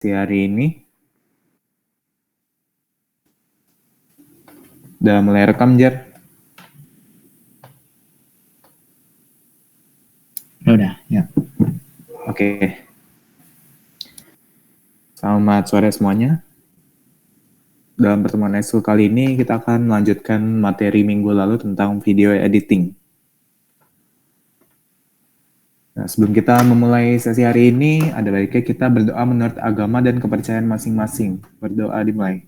hari ini. Udah mulai rekam, Jar? Udah, ya. Oke. Selamat sore semuanya. Dalam pertemuan ekskul kali ini, kita akan melanjutkan materi minggu lalu tentang video editing. Nah, sebelum kita memulai sesi hari ini, ada baiknya kita berdoa menurut agama dan kepercayaan masing-masing. Berdoa dimulai.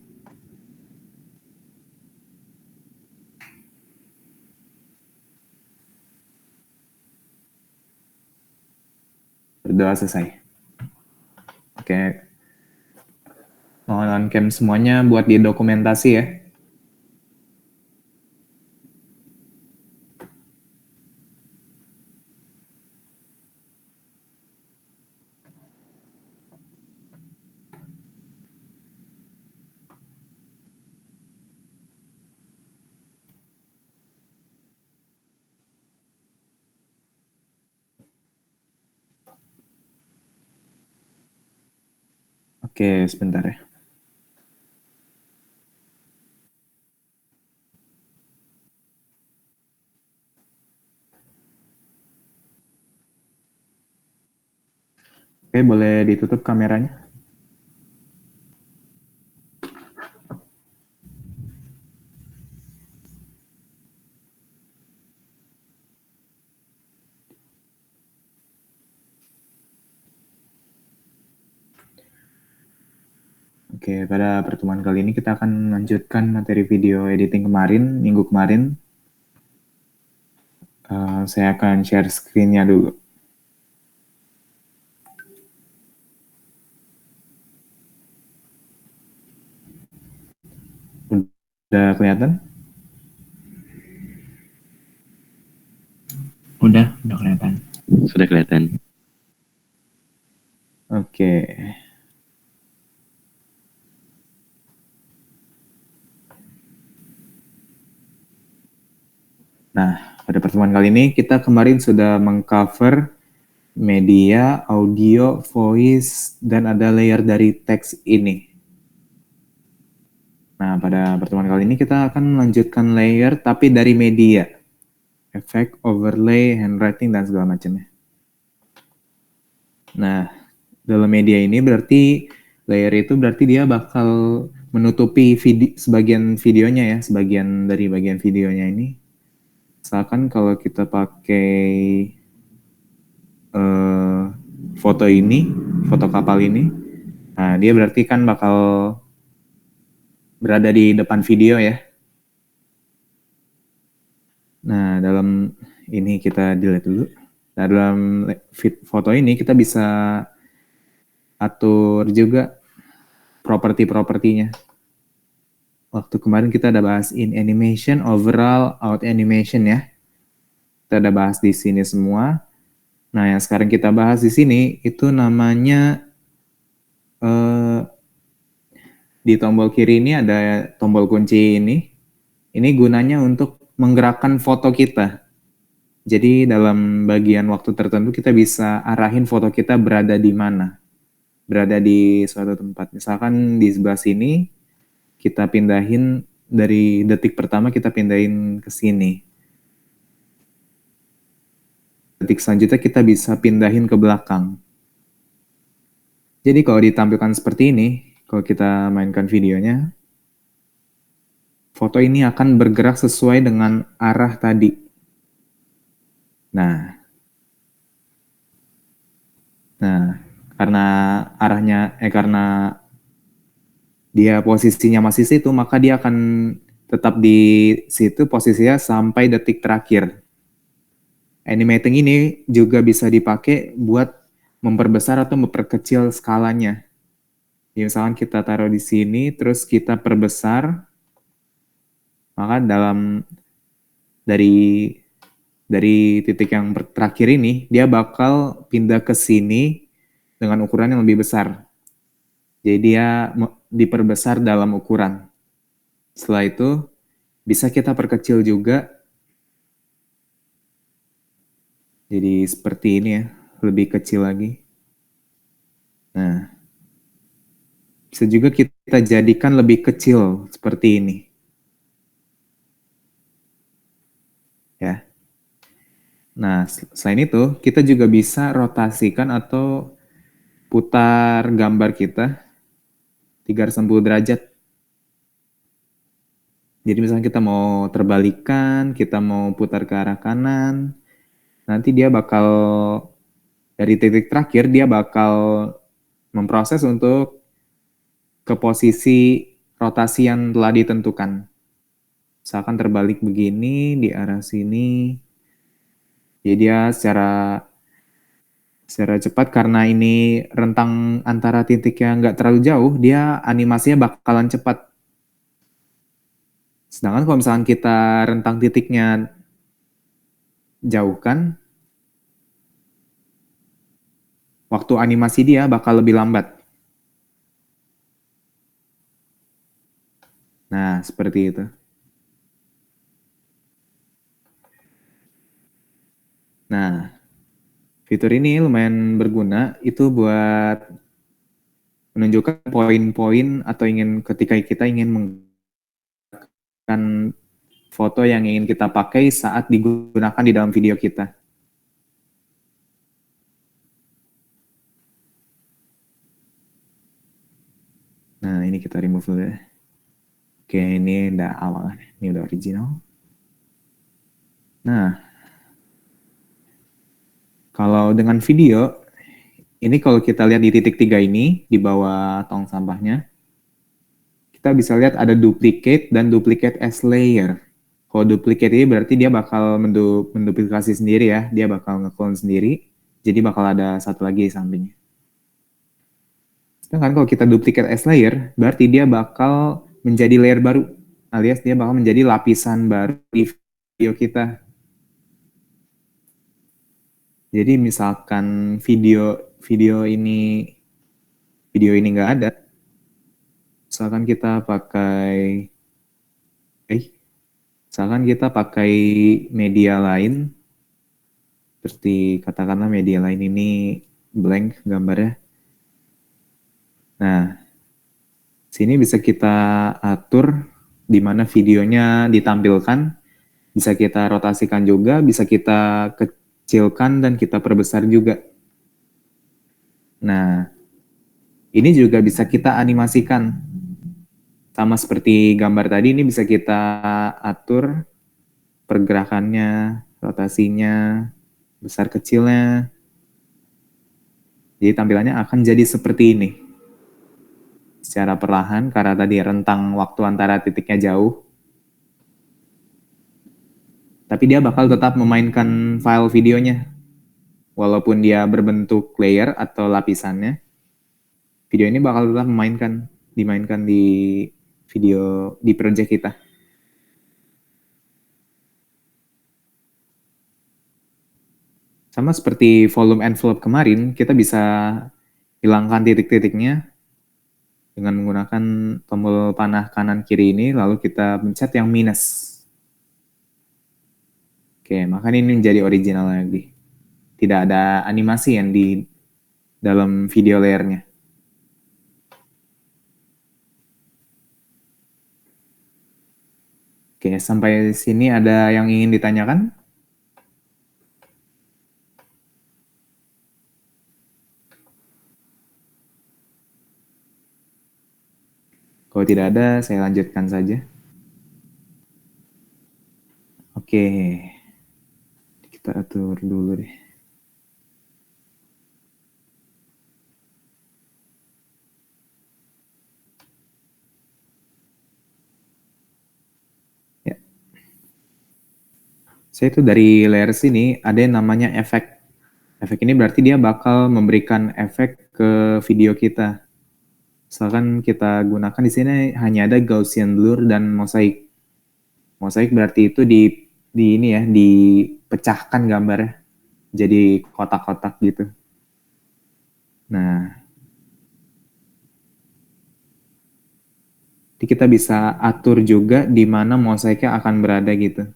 Berdoa selesai. Oke. Mohon on cam semuanya buat didokumentasi ya. Oke, sebentar ya. Oke, boleh ditutup kameranya. Oke, pada pertemuan kali ini kita akan melanjutkan materi video editing kemarin, minggu kemarin. Saya akan share screen-nya dulu. Udah kelihatan? Udah kelihatan. Sudah kelihatan. Oke. Nah, pada pertemuan kali ini kita kemarin sudah mengcover media, audio, voice, dan ada layer dari teks ini. Nah, pada pertemuan kali ini kita akan melanjutkan layer tapi dari media. Efek, overlay, handwriting, dan segala macamnya. Nah, dalam media ini berarti layer itu berarti dia bakal menutupi sebagian videonya ya, sebagian dari bagian videonya ini. Misalkan kalau kita pakai foto ini, foto kapal ini, nah dia berarti kan bakal berada di depan video ya. Nah, dalam ini kita delete dulu. Nah, dalam foto ini kita bisa atur juga properti-propertinya. Waktu kemarin kita ada bahas in animation, overall, out animation ya. Kita ada bahas di sini semua. Nah, yang sekarang kita bahas di sini itu namanya di tombol kiri ini ada tombol kunci ini. Ini gunanya untuk menggerakkan foto kita. Jadi dalam bagian waktu tertentu kita bisa arahin foto kita berada di mana. Berada di suatu tempat. Misalkan di sebelah sini kita pindahin dari detik pertama kita pindahin ke sini. Detik selanjutnya kita bisa pindahin ke belakang. Jadi kalau ditampilkan seperti ini, kalau kita mainkan videonya, foto ini akan bergerak sesuai dengan arah tadi. Nah, karena karena dia posisinya masih situ, maka dia akan tetap di situ posisinya sampai detik terakhir. Animating ini juga bisa dipakai buat memperbesar atau memperkecil skalanya. Ya, misalkan kita taruh di sini, terus kita perbesar, maka dari titik yang terakhir ini, dia bakal pindah ke sini dengan ukuran yang lebih besar. Jadi dia diperbesar dalam ukuran. Setelah itu, bisa kita perkecil juga. Jadi seperti ini ya, lebih kecil lagi. Nah, bisa juga kita jadikan lebih kecil seperti ini. Ya. Nah, selain itu, kita juga bisa rotasikan atau putar gambar kita 360 derajat. Jadi misalnya kita mau terbalikan, kita mau putar ke arah kanan, nanti dia bakal dari titik terakhir dia bakal memproses untuk ke posisi rotasi yang telah ditentukan. Misalkan terbalik begini di arah sini, jadi dia secara cepat karena ini rentang antara titiknya nggak terlalu jauh, dia animasinya bakalan cepat. Sedangkan kalau misalkan kita rentang titiknya jauhkan, waktu animasi dia bakal lebih lambat. Nah, seperti itu. Nah, fitur ini lumayan berguna, itu buat menunjukkan poin-poin atau ketika kita ingin menggunakan foto yang ingin kita pakai saat digunakan di dalam video kita. Nah, ini kita remove dulu ya. Oke, ini udah awal, ini udah original. Nah, kalau dengan video, ini kalau kita lihat di titik 3 ini, di bawah tong sampahnya, kita bisa lihat ada duplicate dan duplicate as layer. Kalau duplicate ini berarti dia bakal menduplikasi sendiri ya, dia bakal nge-clone sendiri, jadi bakal ada satu lagi di sampingnya. Sedangkan kalau kita duplicate as layer, berarti dia bakal menjadi layer baru, alias dia bakal menjadi lapisan baru di video kita. Jadi misalkan video ini nggak ada, misalkan kita pakai media lain, seperti katakanlah media lain ini blank gambarnya. Nah, sini bisa kita atur di mana videonya ditampilkan, bisa kita rotasikan juga, bisa kita kecilkan dan kita perbesar juga. Nah, ini juga bisa kita animasikan. Sama seperti gambar tadi, ini bisa kita atur pergerakannya, rotasinya, besar kecilnya. Jadi tampilannya akan jadi seperti ini. Secara perlahan, karena tadi rentang waktu antara titiknya jauh. Tapi dia bakal tetap memainkan file videonya. Walaupun dia berbentuk layer atau lapisannya, video ini bakal tetap dimainkan di video di project kita. Sama seperti volume envelope kemarin, kita bisa hilangkan titik-titiknya dengan menggunakan tombol panah kanan kiri ini, lalu kita pencet yang minus. Oke, maka ini menjadi original lagi. Tidak ada animasi yang di dalam video layernya. Oke, sampai sini ada yang ingin ditanyakan? Kalau tidak ada, saya lanjutkan saja. Oke, kita atur dulu deh. Ya. Saya itu dari layer sini ada yang namanya efek. Efek ini berarti dia bakal memberikan efek ke video kita. Misalkan kita gunakan di sini hanya ada Gaussian blur dan mosaik. Mosaik berarti itu dipecahkan gambarnya jadi kotak-kotak gitu. Nah, jadi kita bisa atur juga di mana mosaiknya akan berada gitu.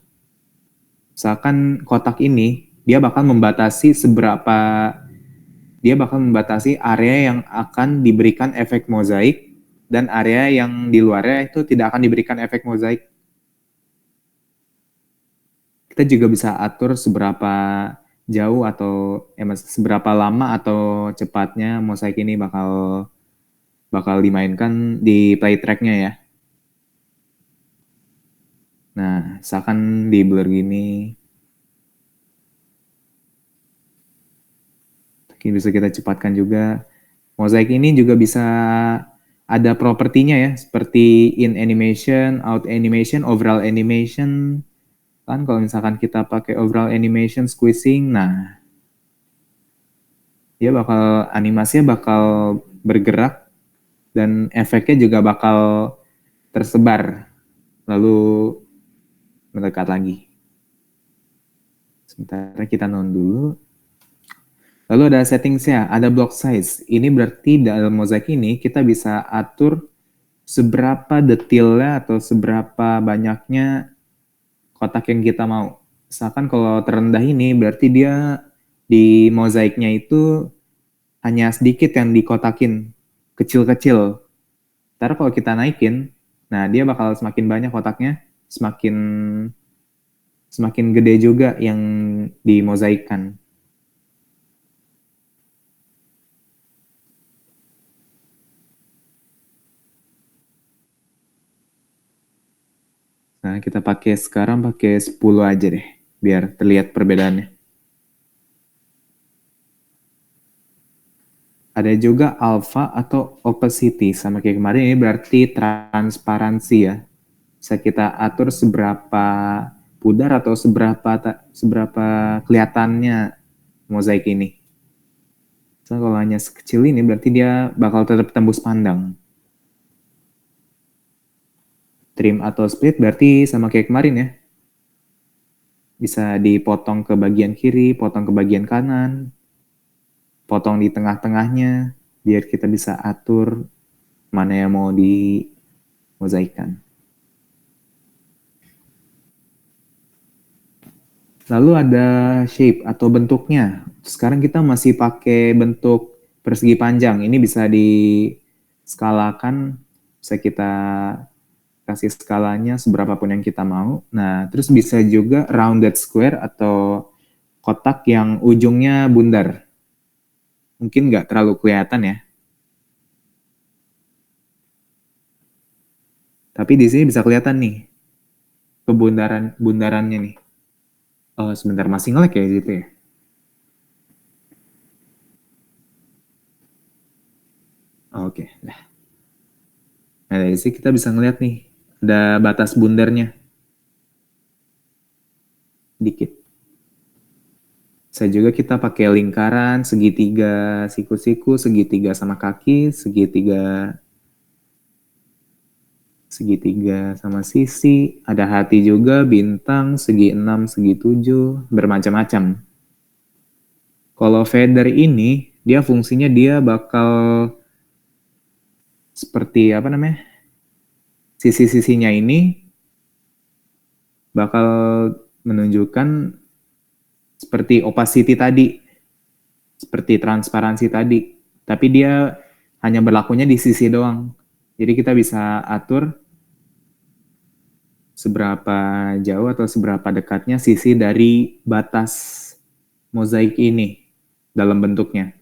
Misalkan kotak ini dia bakal membatasi area yang akan diberikan efek mozaik dan area yang di luarnya itu tidak akan diberikan efek mozaik. Kita juga bisa atur seberapa jauh atau seberapa lama atau cepatnya mozaik ini bakal dimainkan di play tracknya ya. Nah, misalkan di blur gini, bisa kita cepatkan juga. Mozaik ini juga bisa ada propertinya ya, seperti in animation, out animation, overall animation. Kan kalau misalkan kita pakai overall animation squeezing, nah dia animasinya bakal bergerak dan efeknya juga bakal tersebar lalu mendekat lagi. Sementara kita non dulu. Lalu ada settingsnya, ada block size. Ini berarti dalam mozaik ini kita bisa atur seberapa detailnya atau seberapa banyaknya kotak yang kita mau. Misalkan kalau terendah ini berarti dia di mozaiknya itu hanya sedikit yang dikotakin, kecil-kecil. Ntar kalau kita naikin, nah dia bakal semakin banyak kotaknya, semakin gede juga yang dimozaikkan. Nah, kita sekarang pakai 10 aja deh, biar terlihat perbedaannya. Ada juga alpha atau opacity, sama kayak kemarin ini berarti transparansi ya. Bisa kita atur seberapa pudar atau seberapa kelihatannya mozaik ini. So, kalau hanya sekecil ini berarti dia bakal tetap tembus pandang. Trim atau split berarti sama kayak kemarin ya. Bisa dipotong ke bagian kiri, potong ke bagian kanan, potong di tengah-tengahnya, biar kita bisa atur mana yang mau di mozaikkan. Lalu ada shape atau bentuknya. Sekarang kita masih pakai bentuk persegi panjang. Ini bisa diskalakan, bisa kita kasih skalanya seberapapun yang kita mau. Nah, terus bisa juga rounded square atau kotak yang ujungnya bundar. Mungkin nggak terlalu kelihatan ya. Tapi di sini bisa kelihatan nih bundarannya nih. Oh, sebentar masih nge-lag ya gitu ya. Oke, nah. Nah, dari sini kita bisa ngeliat nih, ada batas bundarnya. Dikit. Bisa juga kita pakai lingkaran, segitiga siku-siku, segitiga sama kaki, segitiga sama sisi, ada hati juga, bintang, segi 6, segi 7, bermacam-macam. Kalau feather ini, dia fungsinya dia bakal seperti apa namanya? Sisi-sisinya ini bakal menunjukkan seperti opacity tadi, seperti transparansi tadi. Tapi dia hanya berlakunya di sisi doang. Jadi kita bisa atur seberapa jauh atau seberapa dekatnya sisi dari batas mozaik ini dalam bentuknya.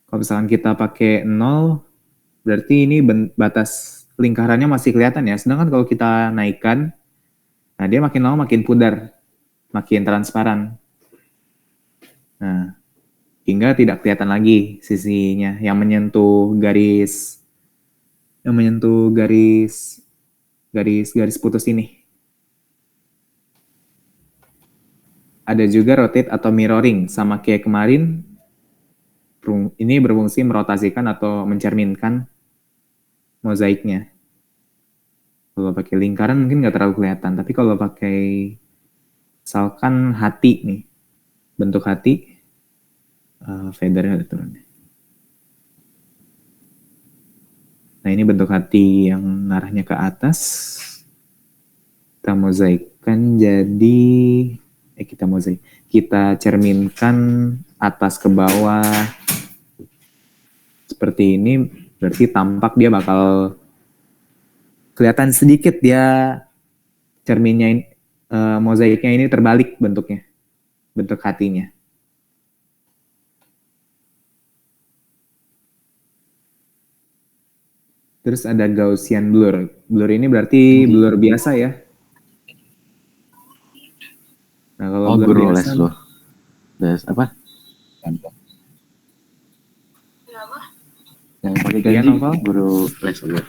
Kalau misalkan kita pakai 0, berarti ini batas lingkarannya masih kelihatan ya. Sedangkan kalau kita naikkan, nah dia makin lama makin pudar, makin transparan. Nah, hingga tidak kelihatan lagi sisinya yang menyentuh garis putus ini. Ada juga rotate atau mirroring, sama kayak kemarin. Ini berfungsi merotasikan atau mencerminkan mozaiknya. Kalau pakai lingkaran mungkin nggak terlalu kelihatan, tapi kalau pakai misalkan hati nih, bentuk hati, feather ada turunnya. Nah ini bentuk hati yang ngarahnya ke atas. Kita mozaikkan jadi kita cerminkan atas ke bawah seperti ini. Berarti tampak dia bakal kelihatan sedikit dia cerminnya mozaiknya ini terbalik bentuknya, bentuk hatinya. Terus ada Gaussian blur. Blur ini berarti blur biasa ya. Nah, kalau blur biasa les lo. Les apa? Yang pakai Iya, gaji, Novel? guru les lo.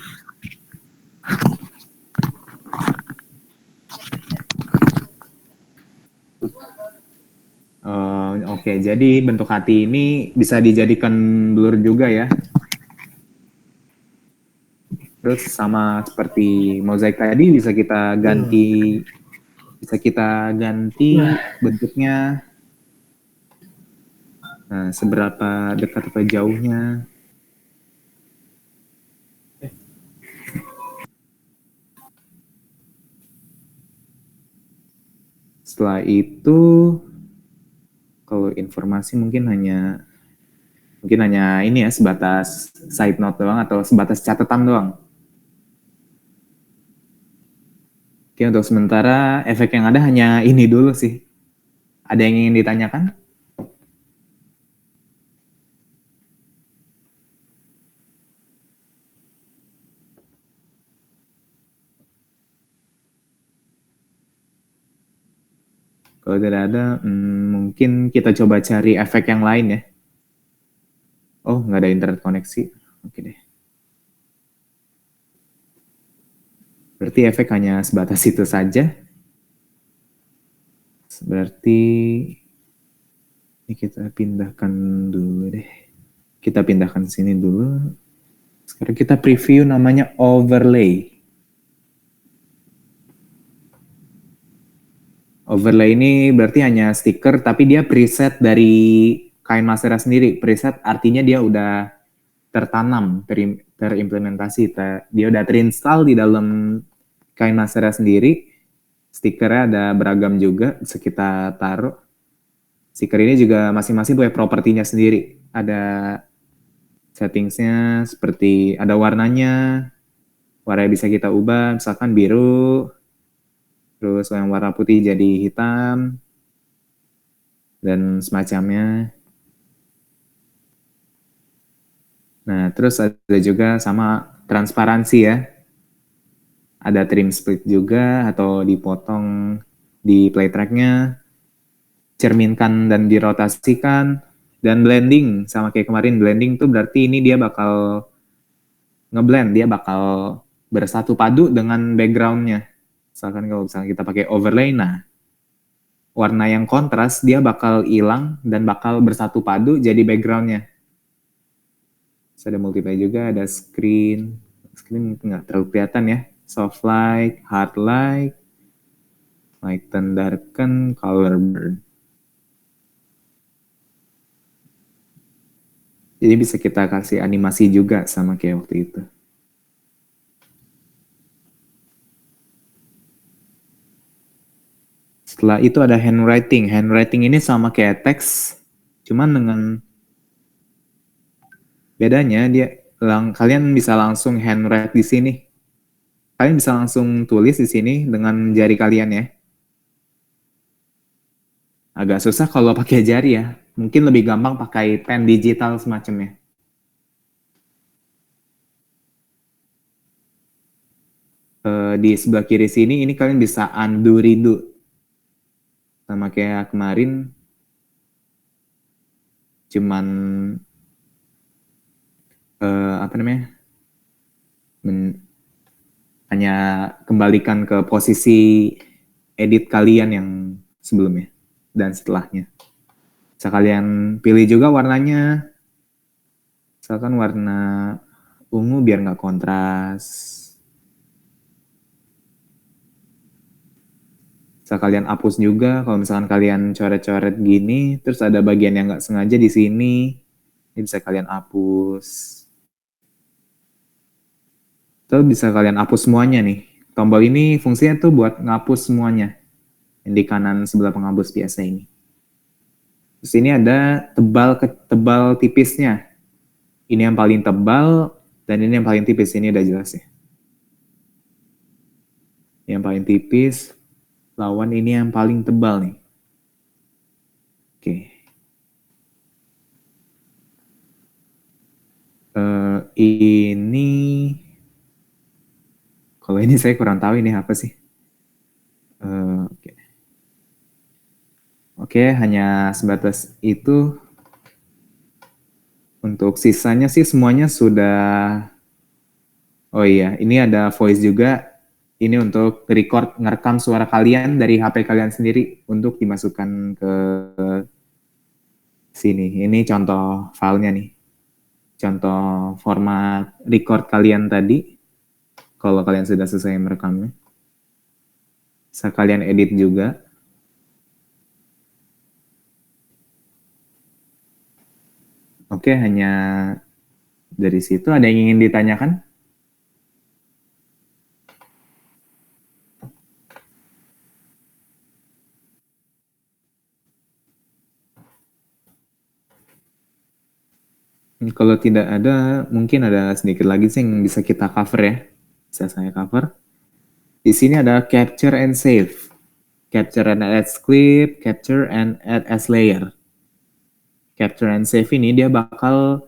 Oke, jadi bentuk hati ini bisa dijadikan blur juga ya. Terus sama seperti mozaik tadi bisa kita ganti bentuknya. Nah, seberapa dekat atau jauhnya. Setelah itu, kalau informasi mungkin hanya ini ya, sebatas side note doang atau sebatas catatan doang. Oke, untuk sementara efek yang ada hanya ini dulu sih. Ada yang ingin ditanyakan? Kalau tidak ada, mungkin kita coba cari efek yang lain ya. Oh, nggak ada internet koneksi. Oke deh. Berarti efek hanya sebatas itu saja. Berarti ini kita pindahkan dulu deh. Kita pindahkan sini dulu. Sekarang kita preview namanya overlay. Overlay ini berarti hanya stiker, tapi dia preset dari KineMaster sendiri. Preset artinya dia udah tertanam, terimplementasi. Dia udah terinstall di dalam KineMaster sendiri. Stikernya ada beragam juga, bisa kita taruh. Stiker ini juga masing-masing punya propertinya sendiri. Ada settingsnya, seperti ada warnanya. Warnanya bisa kita ubah, misalkan biru. Terus yang warna putih jadi hitam, dan semacamnya. Nah, terus ada juga sama transparansi ya. Ada trim split juga, atau dipotong di play tracknya. Cerminkan dan dirotasikan. Dan blending, sama kayak kemarin, blending tuh berarti ini dia bakal ngeblend, dia bakal bersatu padu dengan background-nya. Misalkan kalau misalnya kita pakai overlay, nah warna yang kontras dia bakal hilang dan bakal bersatu padu jadi background-nya. Terus ada multiply juga, ada screen nggak terlalu kelihatan ya. Soft light, hard light, lighten, darken, color burn. Jadi bisa kita kasih animasi juga sama kayak waktu itu. Setelah itu ada handwriting. Handwriting ini sama kayak teks, cuman dengan bedanya kalian bisa langsung handwrite di sini. Kalian bisa langsung tulis di sini dengan jari kalian ya. Agak susah kalau pakai jari ya. Mungkin lebih gampang pakai pen digital semacamnya. Di sebelah kiri sini ini kalian bisa undo redo. Sama kayak kemarin, cuman hanya kembalikan ke posisi edit kalian yang sebelumnya dan setelahnya. Bisa kalian pilih juga warnanya. Misalkan warna ungu biar nggak kontras. Bisa kalian hapus juga kalau misalkan kalian coret-coret gini, terus ada bagian yang nggak sengaja di sini, ini bisa kalian hapus. Terus bisa kalian hapus semuanya nih. Tombol ini fungsinya tuh buat ngapus semuanya. Yang di kanan sebelah penghapus biasa ini. Terus ini ada tebal tipisnya. Ini yang paling tebal, Dan ini yang paling tipis, ini udah jelas ya. Yang paling tipis lawan ini yang paling tebal nih. Oke. Ini kalau ini saya kurang tahu ini apa sih. Oke. Oke, hanya sebatas itu. Untuk sisanya sih semuanya sudah. Oh iya, ini ada voice juga. Ini untuk ngerekam suara kalian dari HP kalian sendiri untuk dimasukkan ke sini. Ini contoh filenya nih. Contoh format record kalian tadi. Kalau kalian sudah selesai merekamnya. Bisa kalian edit juga. Oke, hanya dari situ. Ada yang ingin ditanyakan? Kalau tidak ada, mungkin ada sedikit lagi sih yang bisa kita cover ya. Bisa saya cover. Di sini ada capture and save. Capture and add clip, capture and add as layer. Capture and save ini dia bakal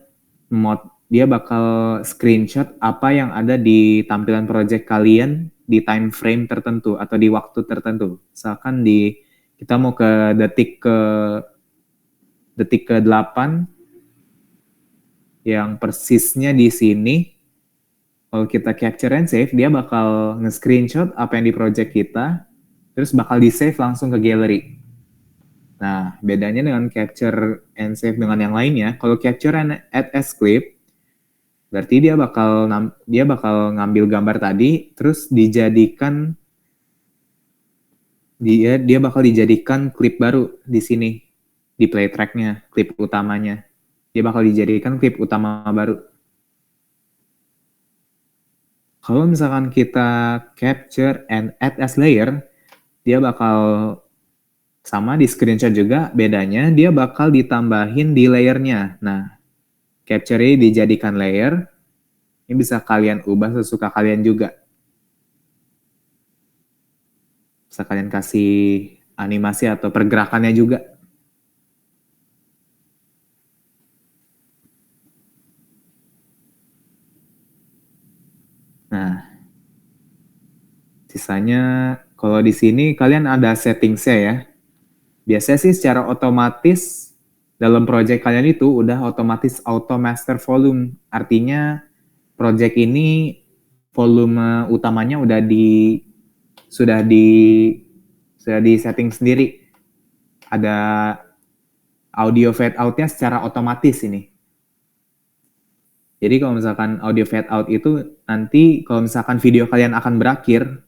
screenshot apa yang ada di tampilan project kalian di time frame tertentu atau di waktu tertentu. Misalkan kita mau ke detik ke-8 yang persisnya di sini. Kalau kita capture and save, dia bakal nge-screenshot apa yang di project kita, terus bakal di-save langsung ke gallery. Nah, bedanya dengan capture and save dengan yang lainnya, kalau capture and add as clip, berarti dia bakal ngambil gambar tadi, terus dia bakal dijadikan klip baru di sini, di play track-nya, klip utamanya. Dia bakal dijadikan klip utama baru. Kalau misalkan kita capture and add as layer, dia bakal sama di screenshot juga, bedanya dia bakal ditambahin di layernya. Nah, capture-nya dijadikan layer, ini bisa kalian ubah sesuka kalian juga. Bisa kalian kasih animasi atau pergerakannya juga. Nah, sisanya kalau di sini kalian ada setting-nya ya. Biasanya sih secara otomatis dalam project kalian itu udah otomatis auto master volume. Artinya project ini volume utamanya sudah di setting sendiri. Ada audio fade out-nya secara otomatis ini. Jadi kalau misalkan audio fade out itu nanti kalau misalkan video kalian akan berakhir,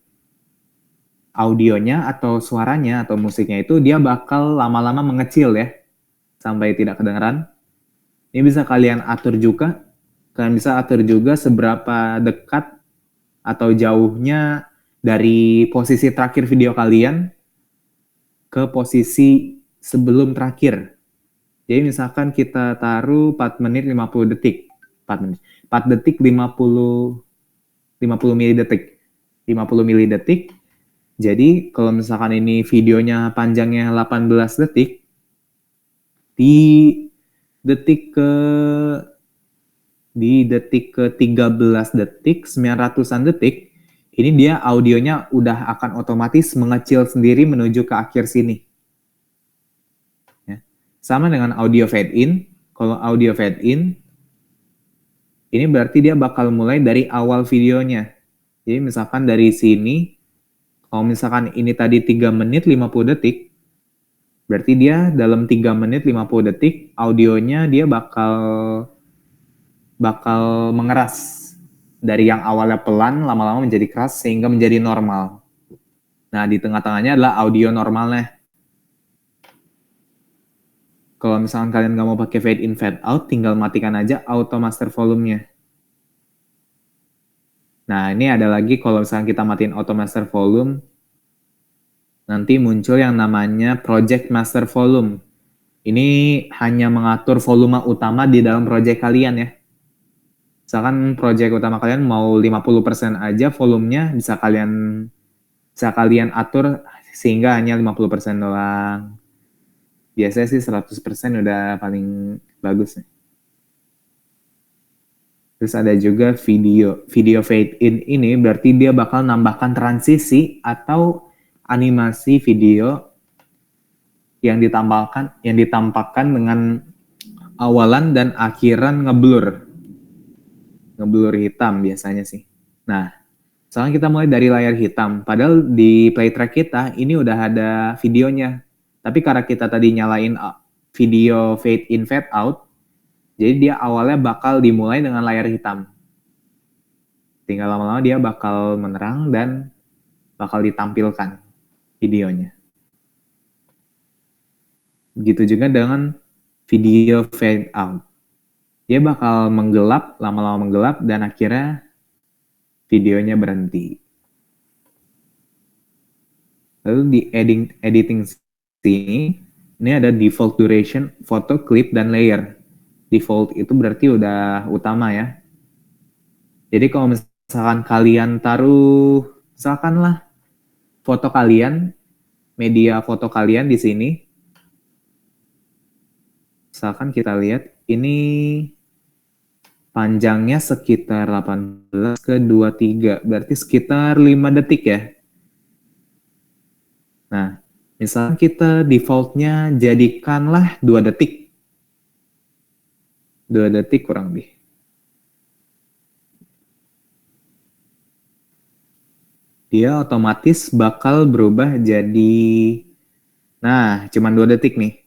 audionya atau suaranya atau musiknya itu dia bakal lama-lama mengecil ya, sampai tidak kedengaran. Ini bisa kalian atur juga. Kalian bisa atur juga seberapa dekat atau jauhnya dari posisi terakhir video kalian ke posisi sebelum terakhir. Jadi misalkan kita taruh 4 menit 50 detik. 4 detik 50 milidetik. 50 milidetik. Jadi kalau misalkan ini videonya panjangnya 18 detik, di detik ke 13 detik, 900-an detik, ini dia audionya udah akan otomatis mengecil sendiri menuju ke akhir sini. Ya. Sama dengan audio fade in. Kalau audio fade in, ini berarti dia bakal mulai dari awal videonya. Jadi misalkan dari sini, kalau misalkan ini tadi 3 menit 50 detik, berarti dia dalam 3 menit 50 detik, audionya dia bakal mengeras. Dari yang awalnya pelan, lama-lama menjadi keras, sehingga menjadi normal. Nah, di tengah-tengahnya adalah audio normalnya. Kalau misalkan kalian nggak mau pakai fade in, fade out, tinggal matikan aja auto master volume-nya. Nah, ini ada lagi kalau misalkan kita matiin auto master volume, nanti muncul yang namanya project master volume. Ini hanya mengatur volume utama di dalam project kalian ya. Misalkan project utama kalian mau 50% aja volumenya, bisa kalian atur sehingga hanya 50% doang. Biasanya sih 100% udah paling bagus nih. Terus ada juga video fade in ini berarti dia bakal nambahkan transisi atau animasi video yang ditampakkan dengan awalan dan akhiran ngeblur hitam biasanya sih. Nah, misalkan kita mulai dari layar hitam, padahal di playtrack kita ini udah ada videonya. Tapi karena kita tadi nyalain video fade in fade out, jadi dia awalnya bakal dimulai dengan layar hitam. Tinggal lama-lama dia bakal menerang dan bakal ditampilkan videonya. Begitu juga dengan video fade out. Dia bakal menggelap, lama-lama menggelap, dan akhirnya videonya berhenti. Lalu di editing sini, ini ada default duration, photo, clip, dan layer. Default itu berarti udah utama ya. Jadi kalau misalkan kalian taruh, misalkanlah foto kalian, media foto kalian di sini, misalkan kita lihat, ini panjangnya sekitar 18 ke 23, berarti sekitar 5 detik ya. Nah, misalkan kita defaultnya jadikanlah 2 detik. 2 detik kurang lebih. Dia otomatis bakal berubah jadi, nah, cuman 2 detik nih.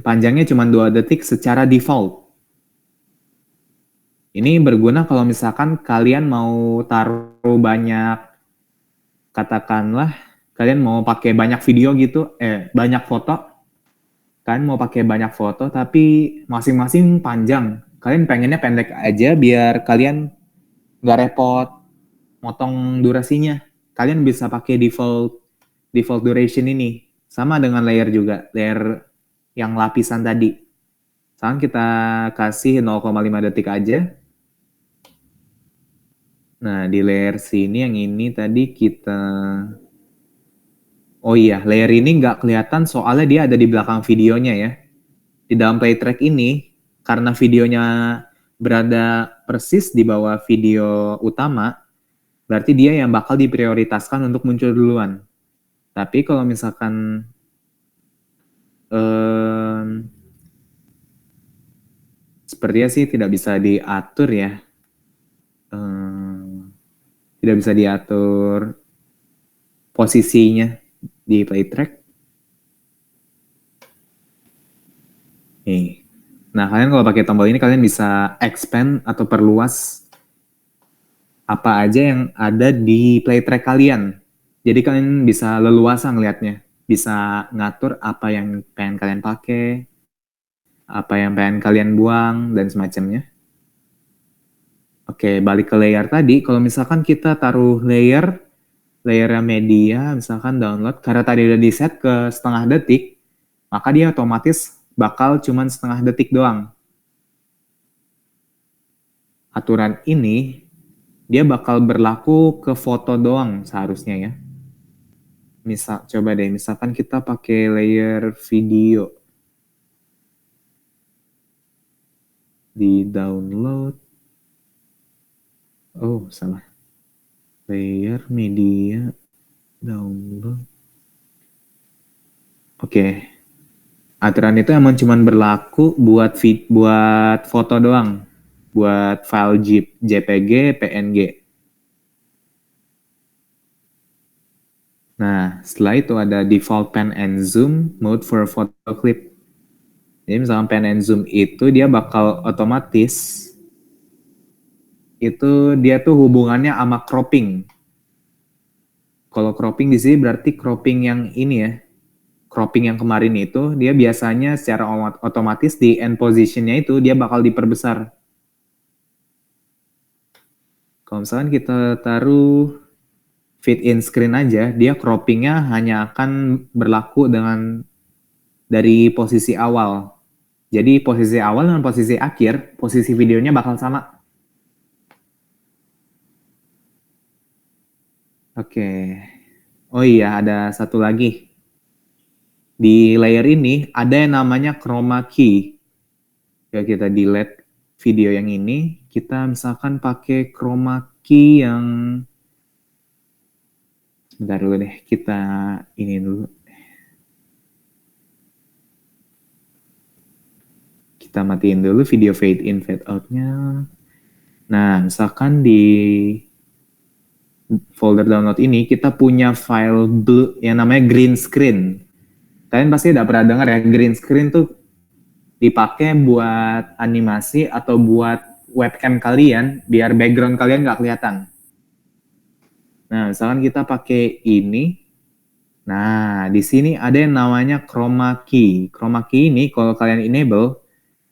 Panjangnya cuman 2 detik secara default. Ini berguna kalau misalkan kalian mau taruh banyak, katakanlah kalian mau pakai banyak video gitu, banyak foto. Kalian mau pakai banyak foto tapi masing-masing panjang. Kalian pengennya pendek aja biar kalian nggak repot motong durasinya. Kalian bisa pakai default duration ini. Sama dengan layer juga, layer yang lapisan tadi. Sekarang kita kasih 0,5 detik aja. Nah, di layer sini yang ini tadi kita... Oh iya, layer ini nggak kelihatan soalnya dia ada di belakang videonya ya. Di dalam playtrack ini, karena videonya berada persis di bawah video utama, berarti dia yang bakal diprioritaskan untuk muncul duluan. Tapi kalau misalkan sepertinya sih tidak bisa diatur ya. Tidak bisa diatur posisinya di playtrack. Nih. Nah, kalian kalau pakai tombol ini kalian bisa expand atau perluas apa aja yang ada di playtrack kalian. Jadi kalian bisa leluasa ngelihatnya. Bisa ngatur apa yang pengen kalian pakai, apa yang pengen kalian buang, dan semacamnya. Oke, balik ke layer tadi. Kalau misalkan kita taruh layernya media, misalkan download, karena tadi udah di set ke setengah detik, maka dia otomatis bakal cuman setengah detik doang. Aturan ini, dia bakal berlaku ke foto doang seharusnya ya. Coba deh, misalkan kita pakai layer video. Di download. Oh, salah. Layer media download. Oke. Aturan itu emang cuman berlaku buat foto doang. Buat file JPG, PNG. Nah, setelah itu ada default pan and zoom mode for photo clip. Jadi misalnya pan and zoom itu dia bakal otomatis itu dia tuh hubungannya sama cropping. Kalau cropping di sini berarti cropping yang ini ya. Cropping yang kemarin itu dia biasanya secara otomatis di end positionnya itu dia bakal diperbesar. Kalau misalkan kita taruh fit in screen aja, dia croppingnya hanya akan berlaku dengan dari posisi awal. Jadi posisi awal dan posisi akhir, posisi videonya bakal sama. Oke. Oh iya, ada satu lagi. Di layer ini ada yang namanya chroma key. Ya, kita delete video yang ini, kita misalkan pakai chroma key yang sebentar dulu deh, kita ini dulu. Kita matiin dulu video fade in fade out-nya. Nah, misalkan di folder download ini kita punya file blue yang namanya green screen. Kalian pasti udah pernah dengar ya, green screen tuh dipakai buat animasi atau buat webcam kalian biar background kalian nggak kelihatan. Nah, misalkan kita pakai ini. Nah, di sini ada yang namanya chroma key. Chroma key ini kalau kalian enable,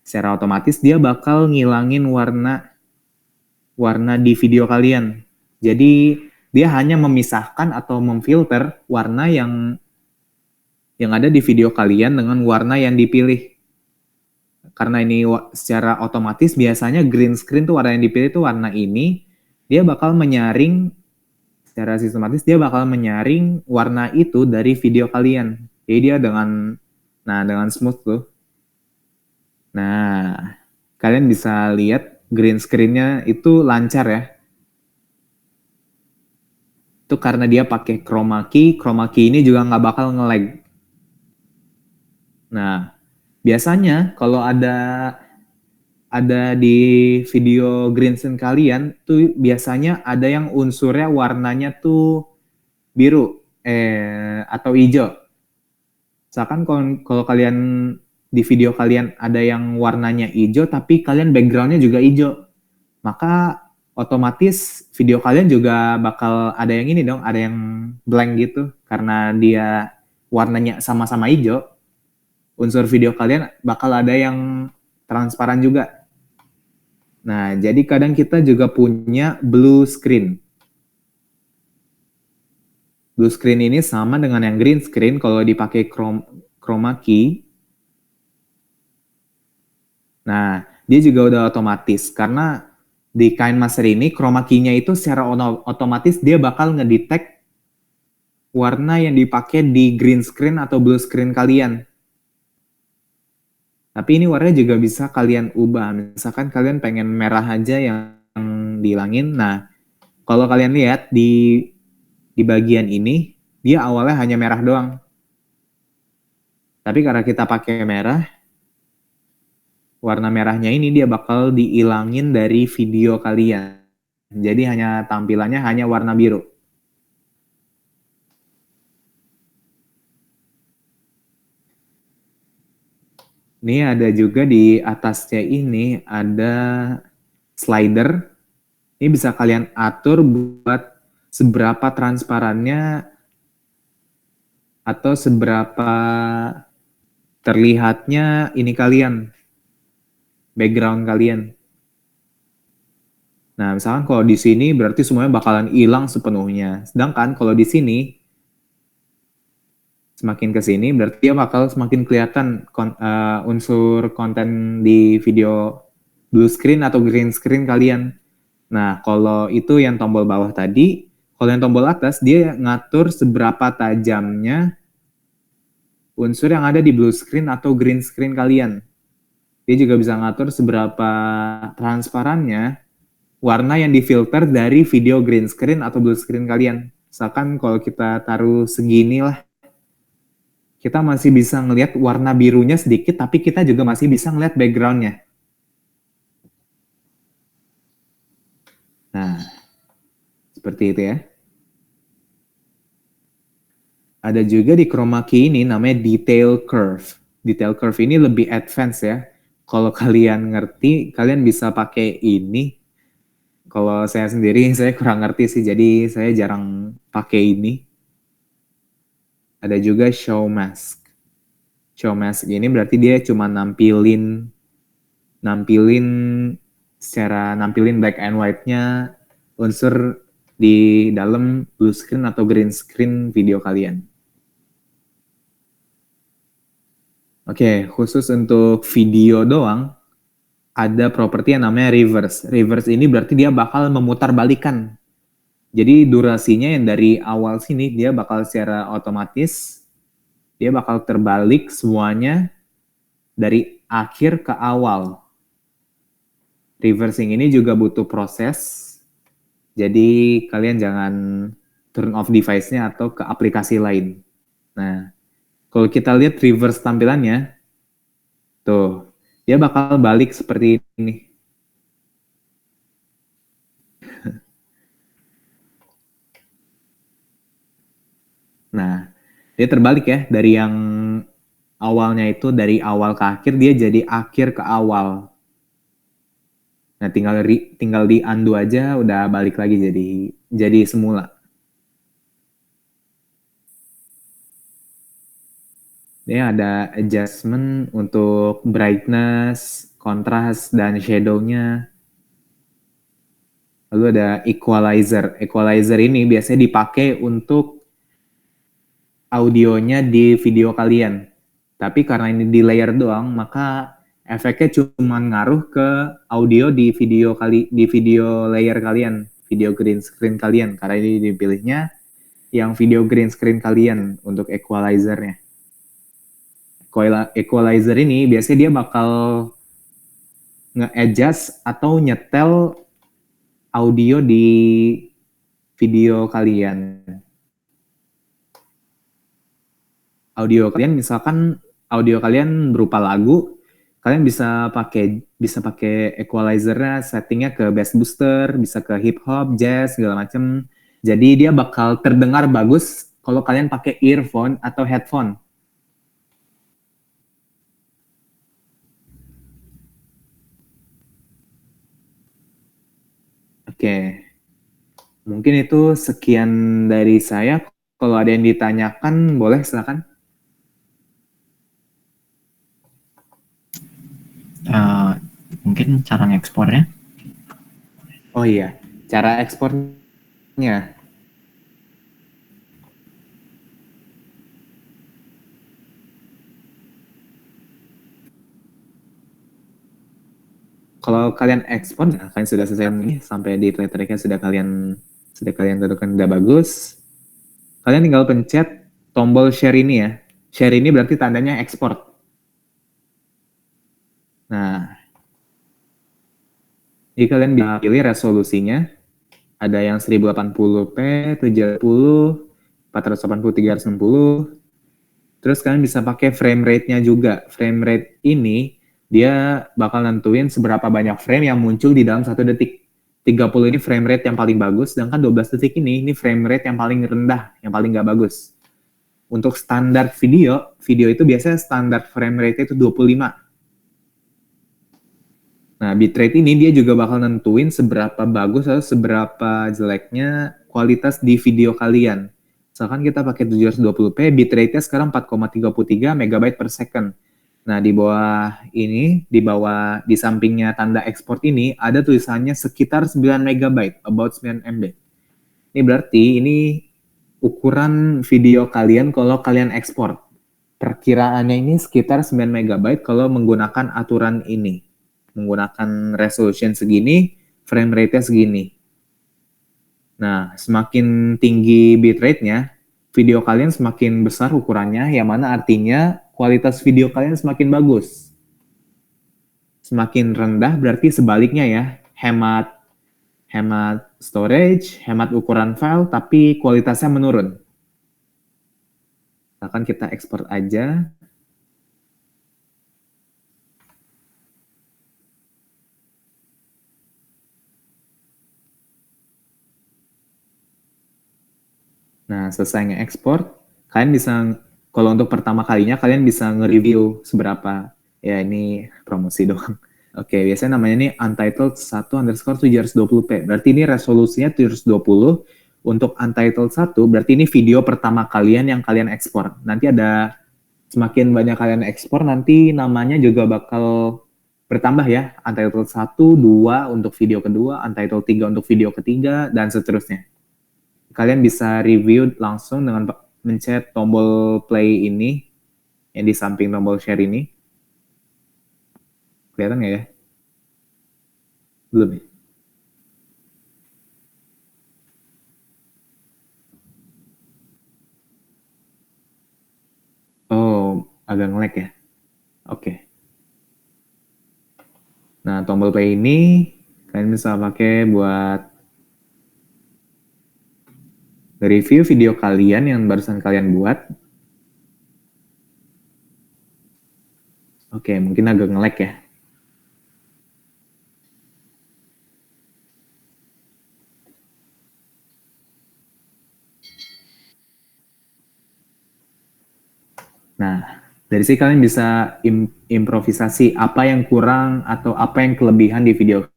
secara otomatis dia bakal ngilangin warna di video kalian. Jadi dia hanya memisahkan atau memfilter warna yang ada di video kalian dengan warna yang dipilih. Karena ini secara otomatis biasanya green screen tuh warna yang dipilih tuh warna ini, dia bakal menyaring secara sistematis, dia bakal menyaring warna itu dari video kalian. Jadi dia dengan smooth tuh. Nah, kalian bisa lihat green screen-nya itu lancar ya. Itu karena dia pakai chroma key ini juga nggak bakal nge-lag. Nah, biasanya kalau ada di video green screen kalian tuh biasanya ada yang unsurnya warnanya tuh biru atau hijau. Misalkan kalau kalian di video kalian ada yang warnanya hijau tapi kalian backgroundnya juga hijau, maka otomatis video kalian juga bakal ada yang ini dong, ada yang blank gitu karena dia warnanya sama-sama hijau. Unsur video kalian bakal ada yang transparan juga. Nah, jadi kadang kita juga punya blue screen. Blue screen ini sama dengan yang green screen kalau dipakai chroma key. Nah, dia juga udah otomatis karena di KineMaster ini chroma key-nya itu secara otomatis dia bakal ngedetect warna yang dipakai di green screen atau blue screen kalian. Tapi ini warnanya juga bisa kalian ubah. Misalkan kalian pengen merah aja yang dihilangin. Nah, kalau kalian lihat di bagian ini, dia awalnya hanya merah doang. Tapi karena kita pakai merah, warna merahnya ini dia bakal dihilangin dari video kalian. Jadi tampilannya hanya warna biru. Ini ada juga di atasnya ini ada slider. Ini bisa kalian atur buat seberapa transparannya atau seberapa terlihatnya ini kalian, background kalian. Nah, misalkan kalau di sini berarti semuanya bakalan hilang sepenuhnya. Sedangkan kalau di sini semakin ke sini berarti dia bakal semakin kelihatan unsur konten di video blue screen atau green screen kalian. Nah, kalau itu yang tombol bawah tadi, kalau yang tombol atas dia ngatur seberapa tajamnya unsur yang ada di blue screen atau green screen kalian. Dia juga bisa ngatur seberapa transparannya warna yang difilter dari video green screen atau blue screen kalian. Misalkan kalau kita taruh segini lah, kita masih bisa ngelihat warna birunya sedikit, tapi kita juga masih bisa ngelihat backgroundnya. Nah, seperti itu ya. Ada juga di chroma key ini namanya detail curve. Detail curve ini lebih advance ya. Kalau kalian ngerti, kalian bisa pakai ini. Kalau saya sendiri, saya kurang ngerti sih, jadi saya jarang pakai ini. Ada juga show mask. Show mask ini berarti dia cuma nampilin black and white-nya unsur di dalam blue screen atau green screen video kalian. Oke, khusus untuk video doang, ada properti yang namanya reverse. Reverse ini berarti dia bakal memutar balikan. Jadi durasinya yang dari awal sini, dia bakal secara otomatis, dia bakal terbalik semuanya dari akhir ke awal. Reversing ini juga butuh proses, jadi kalian jangan turn off device-nya atau ke aplikasi lain. Nah, kalau kita lihat reverse tampilannya, tuh, dia bakal balik seperti ini. Nah, dia terbalik ya, dari yang awalnya itu dari awal ke akhir, dia jadi akhir ke awal. Nah, tinggal di undo aja, udah balik lagi jadi semula. Ini ada adjustment untuk brightness, kontras, dan shadow-nya. Lalu ada equalizer. Equalizer ini biasanya dipakai untuk audionya di video kalian. Tapi karena ini di layer doang, maka efeknya cuma ngaruh ke audio di video layer kalian, video green screen kalian. Karena ini dipilihnya yang video green screen kalian untuk equalizernya. Equalizer ini biasanya dia bakal nge-adjust atau nyetel audio di video kalian. Audio kalian misalkan audio kalian berupa lagu, kalian bisa pakai equalizernya, settingnya ke bass booster, bisa ke hip hop, jazz, segala macem. Jadi dia bakal terdengar bagus kalau kalian pakai earphone atau headphone. Oke, mungkin itu sekian dari saya. Kalau ada yang ditanyakan, boleh silakan. Mungkin cara ngekspornya. Oh iya, cara ekspornya. Kalau kalian ekspor, nah, kalian sudah selesai ini sampai di track-tracknya sudah kalian tentukan sudah bagus. Kalian tinggal pencet tombol share ini ya. Share ini berarti tandanya ekspor. Nah, jadi kalian bisa pilih resolusinya. Ada yang 1080p, 720, 480, 360. Terus kalian bisa pakai frame rate-nya juga. Frame rate ini dia bakal nentuin seberapa banyak frame yang muncul di dalam 1 detik. 30 ini frame rate yang paling bagus, sedangkan 12 detik ini frame rate yang paling rendah, yang paling nggak bagus. Untuk standar video itu biasanya standar frame rate itu 25. Nah, bitrate ini dia juga bakal nentuin seberapa bagus atau seberapa jeleknya kualitas di video kalian. Misalkan kita pakai 720p, bitrate-nya sekarang 4,33 MB per second. Nah, di bawah ini, di sampingnya tanda ekspor ini, ada tulisannya sekitar 9 MB, about 9 MB. Ini berarti ini ukuran video kalian kalau kalian ekspor. Perkiraannya ini sekitar 9 MB kalau menggunakan aturan ini. Menggunakan resolution segini, frame rate-nya segini. Nah, semakin tinggi bitrate-nya, video kalian semakin besar ukurannya, yang mana artinya kualitas video kalian semakin bagus. Semakin rendah berarti sebaliknya ya, hemat storage, hemat ukuran file, tapi kualitasnya menurun. Misalkan kita ekspor aja. Nah, selesai nge-export, kalian bisa, kalau untuk pertama kalinya, kalian bisa nge-review seberapa, ya ini promosi doang. Oke, biasanya namanya ini Untitled 1_720p, berarti ini resolusinya 720, untuk Untitled 1, berarti ini video pertama kalian yang kalian ekspor. Nanti ada, semakin banyak kalian ekspor, nanti namanya juga bakal bertambah ya, Untitled 1, 2 untuk video kedua, Untitled 3 untuk video ketiga, dan seterusnya. Kalian bisa review langsung dengan mencet tombol play ini, yang di samping tombol share ini. Kelihatan nggak ya? Belum ya? Oh, agak nge-lag ya? Oke. Nah, tombol play ini kalian bisa pakai buat review video kalian yang barusan kalian buat. Oke, mungkin agak nge-lag ya. Nah, dari sini kalian bisa improvisasi apa yang kurang atau apa yang kelebihan di video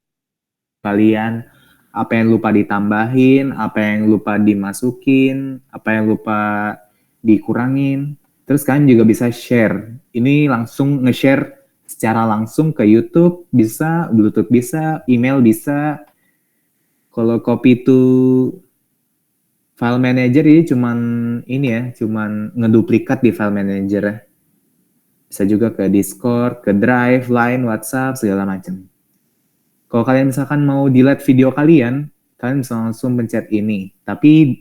kalian, apa yang lupa ditambahin, apa yang lupa dimasukin, apa yang lupa dikurangin. Terus kalian juga bisa share. Ini langsung nge-share secara langsung ke YouTube bisa, Bluetooth bisa, email bisa. Kalau copy to file manager ini cuman ini ya, cuman ngeduplikat di file manager ya. Bisa juga ke Discord, ke Drive, Line, WhatsApp, segala macam. Kalau kalian misalkan mau delete video kalian bisa langsung pencet ini. Tapi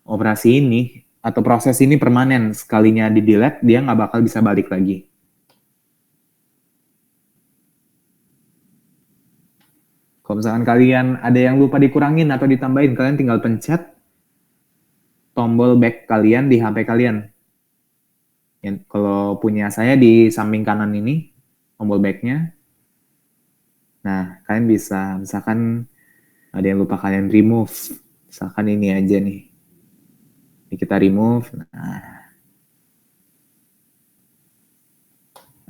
operasi ini atau proses ini permanen. Sekalinya di delete, dia nggak bakal bisa balik lagi. Kalau misalkan kalian ada yang lupa dikurangin atau ditambahin, kalian tinggal pencet tombol back kalian di HP kalian. Kalau punya saya di samping kanan ini, tombol back-nya. Nah, kalian bisa, misalkan ada yang lupa kalian remove. Misalkan ini aja nih. Ini kita remove. Nah.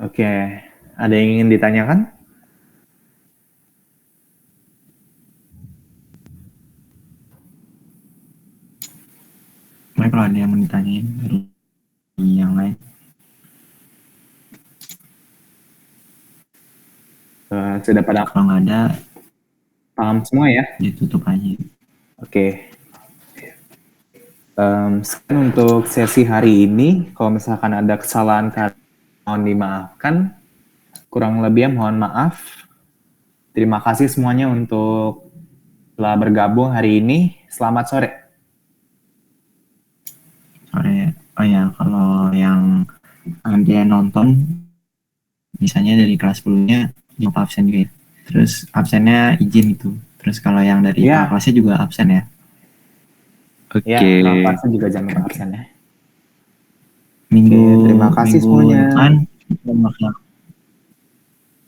Oke, ada yang ingin ditanyakan? Baik, kalau ada yang mau ditanyain dari yang lain. Sudah pada Kalau nggak ada, paham semua ya? ditutup aja. Oke. Sekarang untuk sesi hari ini, kalau misalkan ada kesalahan mohon dimaafkan. Kurang lebih mohon maaf. Terima kasih semuanya untuk telah bergabung hari ini. Selamat sore. Sore. Oh ya, kalau yang dia nonton, misalnya dari kelas 10-nya, lupa absen juga ya. Terus absennya izin itu. Terus kalau yang dari Ya. kelasnya juga absen ya. Oke. Ya, kelasnya juga jangan lupa absen ya. Minggu, terima kasih minggu semuanya.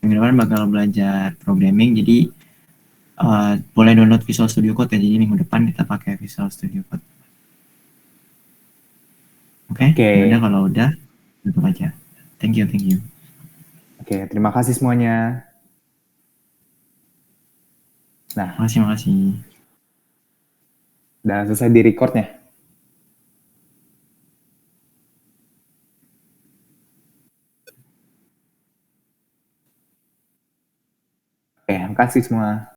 Minggu depan bakal belajar programming, jadi boleh download Visual Studio Code ya. Jadi minggu depan kita pakai Visual Studio Code. Oke. Udah, kalau udah tutup aja. Thank you. Oke, terima kasih semuanya. Nah, makasih. Udah selesai di recordnya. Oke, makasih semua.